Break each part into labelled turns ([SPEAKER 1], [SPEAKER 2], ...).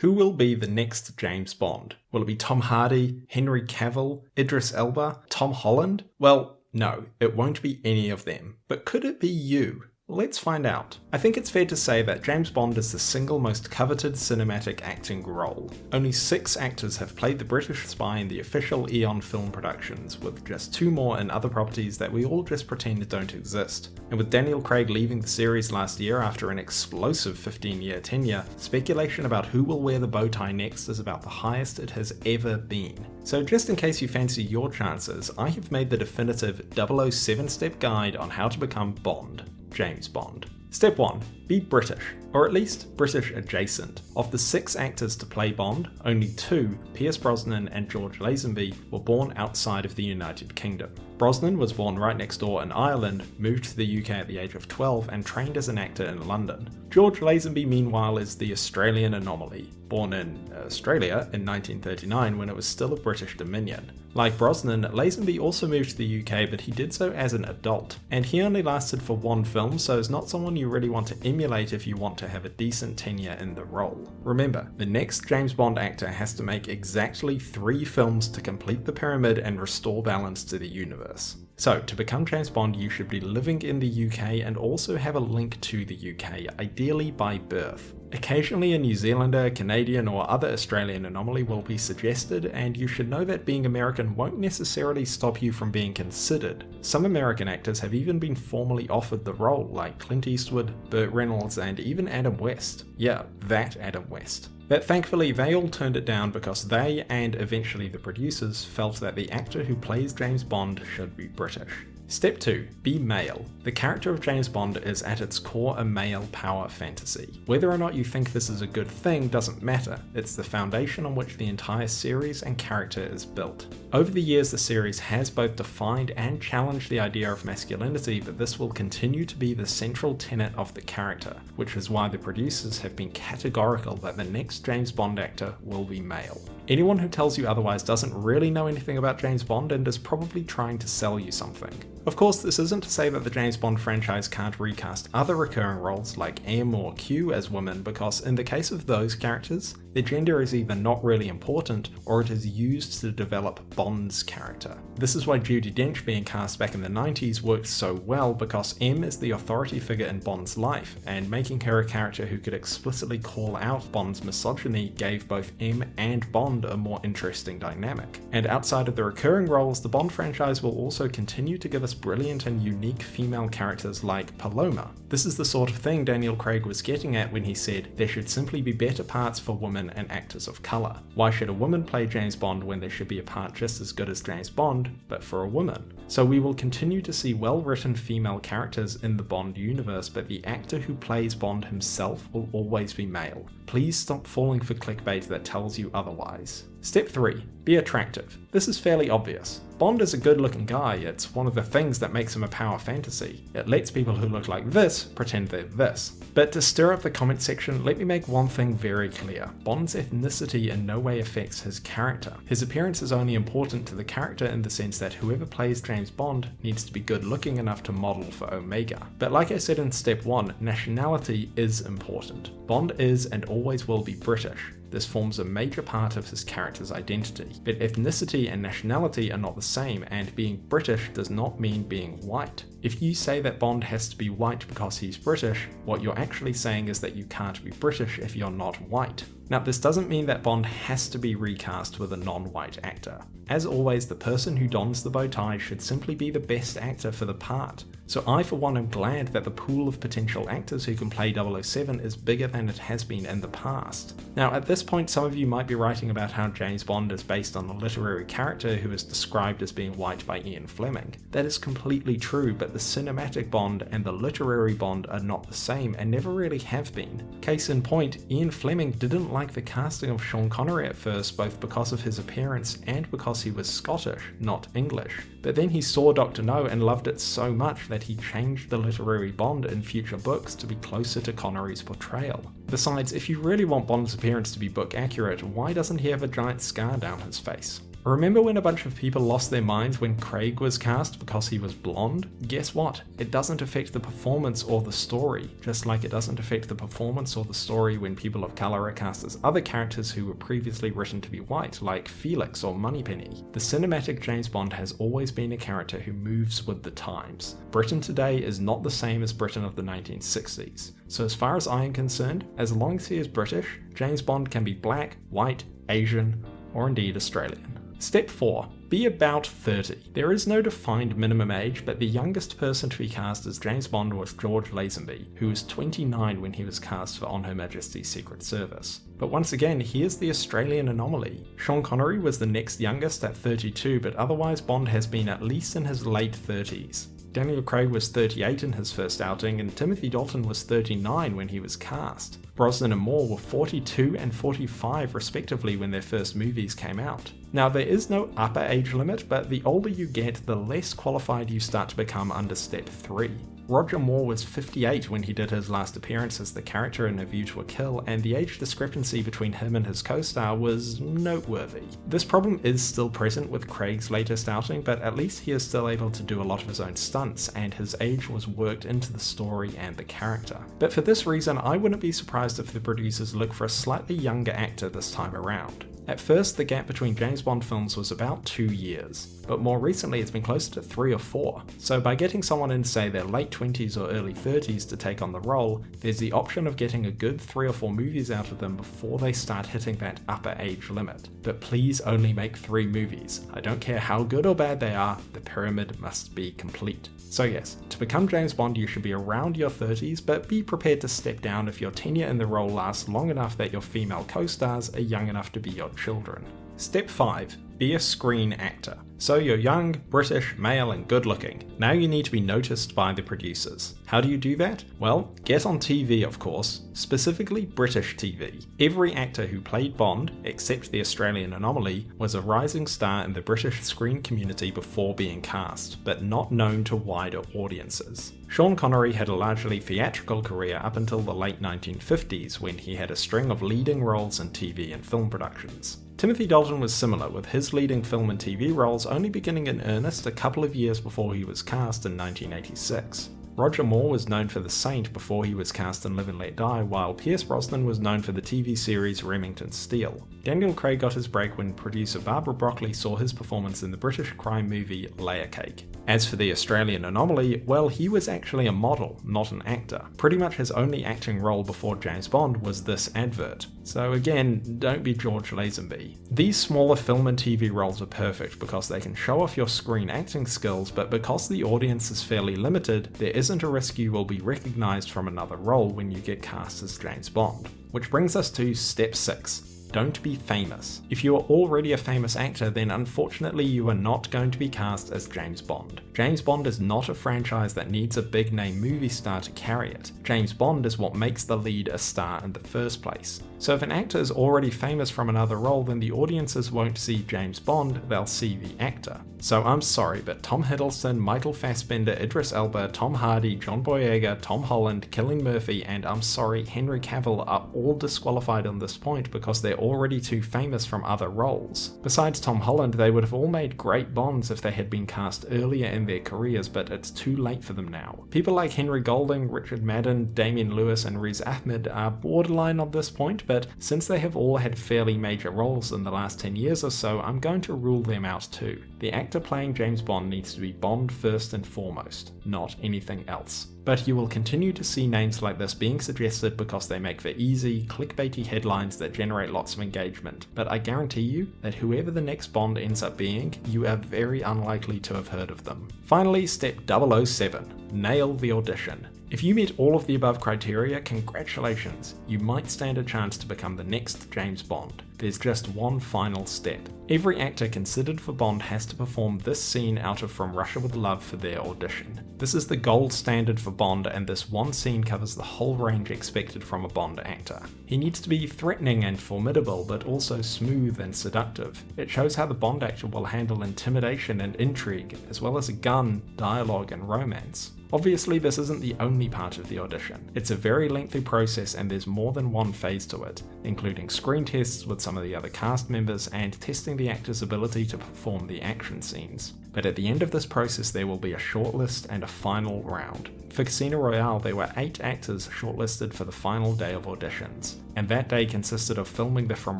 [SPEAKER 1] Who will be the next James Bond? Will it be Tom Hardy, Henry Cavill, Idris Elba, Tom Holland? Well, no, it won't be any of them. But could it be you? Let's find out. I think it's fair to say that James Bond is the single most coveted cinematic acting role. Only 6 actors have played the British spy in the official Eon film productions, with just 2 more in other properties that we all just pretend don't exist. And with Daniel Craig leaving the series last year after an explosive 15-year tenure, speculation about who will wear the bow tie next is about the highest it has ever been. So just in case you fancy your chances, I have made the definitive 007-step guide on how to become Bond. James Bond. Step 1. Be British, or at least British adjacent. Of the 6 actors to play Bond, only 2, Pierce Brosnan and George Lazenby, were born outside of the United Kingdom. Brosnan was born right next door in Ireland, moved to the UK at the age of 12 and trained as an actor in London. George Lazenby meanwhile is the Australian anomaly, born in Australia in 1939 when it was still a British dominion. Like Brosnan, Lazenby also moved to the UK, but he did so as an adult, and he only lasted for 1 film, so is not someone you really want to emulate if you want to have a decent tenure in the role. Remember, the next James Bond actor has to make exactly 3 films to complete the pyramid and restore balance to the universe. So, to become James Bond, you should be living in the UK and also have a link to the UK, ideally by birth. Occasionally a New Zealander, Canadian or other Australian anomaly will be suggested, and you should know that being American won't necessarily stop you from being considered. Some American actors have even been formally offered the role, like Clint Eastwood, Burt Reynolds and even Adam West. Yeah, that Adam West. But thankfully they all turned it down because they, and eventually the producers, felt that the actor who plays James Bond should be British. Step 2. Be male. The character of James Bond is at its core a male power fantasy. Whether or not you think this is a good thing doesn't matter, it's the foundation on which the entire series and character is built. Over the years the series has both defined and challenged the idea of masculinity, but this will continue to be the central tenet of the character, which is why the producers have been categorical that the next James Bond actor will be male. Anyone who tells you otherwise doesn't really know anything about James Bond and is probably trying to sell you something. Of course, this isn't to say that the James Bond franchise can't recast other recurring roles like M or Q as women, because in the case of those characters, their gender is either not really important or it is used to develop Bond's character. This is why Judi Dench being cast back in the 90s worked so well, because M is the authority figure in Bond's life, and making her a character who could explicitly call out Bond's misogyny gave both M and Bond a more interesting dynamic. And outside of the recurring roles, the Bond franchise will also continue to give us brilliant and unique female characters like Paloma. This is the sort of thing Daniel Craig was getting at when he said there should simply be better parts for women and actors of colour. Why should a woman play James Bond when there should be a part just as good as James Bond, but for a woman? So we will continue to see well-written female characters in the Bond universe, but the actor who plays Bond himself will always be male. Please stop falling for clickbait that tells you otherwise. Step 3. Be attractive. This is fairly obvious. Bond is a good-looking guy, it's one of the things that makes him a power fantasy. It lets people who look like this pretend they're this. But to stir up the comment section, let me make one thing very clear. Bond's ethnicity in no way affects his character. His appearance is only important to the character in the sense that whoever plays James Bond needs to be good-looking enough to model for Omega. But like I said in step 1, nationality is important. Bond is and always will be British. This forms a major part of his character's identity. But ethnicity and nationality are not the same, and being British does not mean being white. If you say that Bond has to be white because he's British, what you're actually saying is that you can't be British if you're not white. Now, this doesn't mean that Bond has to be recast with a non-white actor. As always, the person who dons the bow tie should simply be the best actor for the part. So I for one am glad that the pool of potential actors who can play 007 is bigger than it has been in the past. Now at this point some of you might be writing about how James Bond is based on a literary character who is described as being white by Ian Fleming. That is completely true, but the cinematic Bond and the literary Bond are not the same and never really have been. Case in point, Ian Fleming didn't like the casting of Sean Connery at first, both because of his appearance and because he was Scottish, not English. But then he saw Dr. No and loved it so much that he changed the literary Bond in future books to be closer to Connery's portrayal. Besides, if you really want Bond's appearance to be book accurate, why doesn't he have a giant scar down his face? Remember when a bunch of people lost their minds when Craig was cast because he was blonde? Guess what? It doesn't affect the performance or the story, just like it doesn't affect the performance or the story when people of colour are cast as other characters who were previously written to be white, like Felix or Moneypenny. The cinematic James Bond has always been a character who moves with the times. Britain today is not the same as Britain of the 1960s. So as far as I am concerned, as long as he is British, James Bond can be black, white, Asian, or indeed Australian. Step 4. Be about 30. There is no defined minimum age, but the youngest person to be cast as James Bond was George Lazenby, who was 29 when he was cast for On Her Majesty's Secret Service. But once again, here's the Australian anomaly. Sean Connery was the next youngest at 32, but otherwise Bond has been at least in his late 30s. Daniel Craig was 38 in his first outing, and Timothy Dalton was 39 when he was cast. Brosnan and Moore were 42 and 45 respectively when their first movies came out. Now, there is no upper age limit, but the older you get, the less qualified you start to become under Step 3. Roger Moore was 58 when he did his last appearance as the character in A View to a Kill, and the age discrepancy between him and his co-star was noteworthy. This problem is still present with Craig's latest outing, but at least he is still able to do a lot of his own stunts, and his age was worked into the story and the character. But for this reason, I wouldn't be surprised if the producers look for a slightly younger actor this time around. At first, the gap between James Bond films was about 2 years, but more recently it's been closer to 3 or 4. So by getting someone in, say, their late 20s or early 30s to take on the role, there's the option of getting a good 3 or 4 movies out of them before they start hitting that upper age limit. But please only make 3 movies. I don't care how good or bad they are, the pyramid must be complete. So yes, to become James Bond you should be around your 30s, but be prepared to step down if your tenure in the role lasts long enough that your female co-stars are young enough to be your children. Step 5. Be a screen actor. So you're young, British, male and good looking. Now you need to be noticed by the producers. How do you do that? Well, get on TV of course, specifically British TV. Every actor who played Bond, except the Australian anomaly, was a rising star in the British screen community before being cast, but not known to wider audiences. Sean Connery had a largely theatrical career up until the late 1950s when he had a string of leading roles in TV and film productions. Timothy Dalton was similar, with his leading film and TV roles only beginning in earnest a couple of years before he was cast in 1986. Roger Moore was known for The Saint before he was cast in Live and Let Die, while Pierce Brosnan was known for the TV series Remington Steele. Daniel Craig got his break when producer Barbara Broccoli saw his performance in the British crime movie Layer Cake. As for the Australian anomaly, well, he was actually a model, not an actor. Pretty much his only acting role before James Bond was this advert. So again, don't be George Lazenby. These smaller film and TV roles are perfect because they can show off your screen acting skills, but because the audience is fairly limited, there isn't a risk you will be recognised from another role when you get cast as James Bond. Which brings us to Step 6. Don't be famous. If you are already a famous actor, then unfortunately you are not going to be cast as James Bond. James Bond is not a franchise that needs a big name movie star to carry it. James Bond is what makes the lead a star in the first place. So if an actor is already famous from another role, then the audiences won't see James Bond, they'll see the actor. So I'm sorry, but Tom Hiddleston, Michael Fassbender, Idris Elba, Tom Hardy, John Boyega, Tom Holland, Cillian Murphy, and I'm sorry, Henry Cavill are all disqualified on this point because they're already too famous from other roles. Besides Tom Holland, they would have all made great Bonds if they had been cast earlier in their careers, but it's too late for them now. People like Henry Golding, Richard Madden, Damian Lewis, and Riz Ahmed are borderline on this point, but since they have all had fairly major roles in the last 10 years or so, I'm going to rule them out too. The actor playing James Bond needs to be Bond first and foremost, not anything else. But you will continue to see names like this being suggested because they make for easy, clickbaity headlines that generate lots of engagement. But I guarantee you that whoever the next Bond ends up being, you are very unlikely to have heard of them. Finally, step 007. Nail the audition. If you meet all of the above criteria, congratulations, you might stand a chance to become the next James Bond. There's just one final step. Every actor considered for Bond has to perform this scene out of From Russia with Love for their audition. This is the gold standard for Bond, and this one scene covers the whole range expected from a Bond actor. He needs to be threatening and formidable, but also smooth and seductive. It shows how the Bond actor will handle intimidation and intrigue, as well as a gun, dialogue and romance. Obviously, this isn't the only part of the audition. It's a very lengthy process and there's more than one phase to it, including screen tests with some of the other cast members and testing the actor's ability to perform the action scenes. But at the end of this process there will be a shortlist and a final round. For Casino Royale there were 8 actors shortlisted for the final day of auditions, and that day consisted of filming the From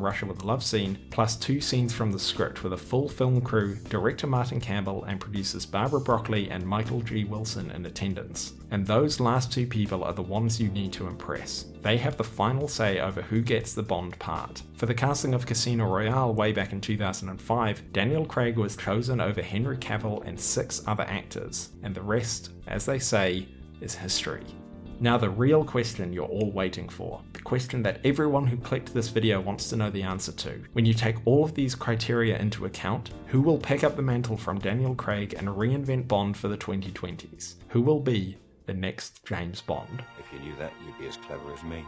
[SPEAKER 1] Russia with Love scene, plus 2 scenes from the script with a full film crew, director Martin Campbell and producers Barbara Broccoli and Michael G. Wilson in attendance. And those last 2 people are the ones you need to impress. They have the final say over who gets the Bond part. For the casting of Casino Royale way back in 2005, Daniel Craig was chosen over Henry Cavill and 6 other actors, and the rest, as they say, is history. Now the real question you're all waiting for, the question that everyone who clicked this video wants to know the answer to. When you take all of these criteria into account, who will pick up the mantle from Daniel Craig and reinvent Bond for the 2020s? Who will be the next James Bond?
[SPEAKER 2] If you knew that, you'd be as clever as me.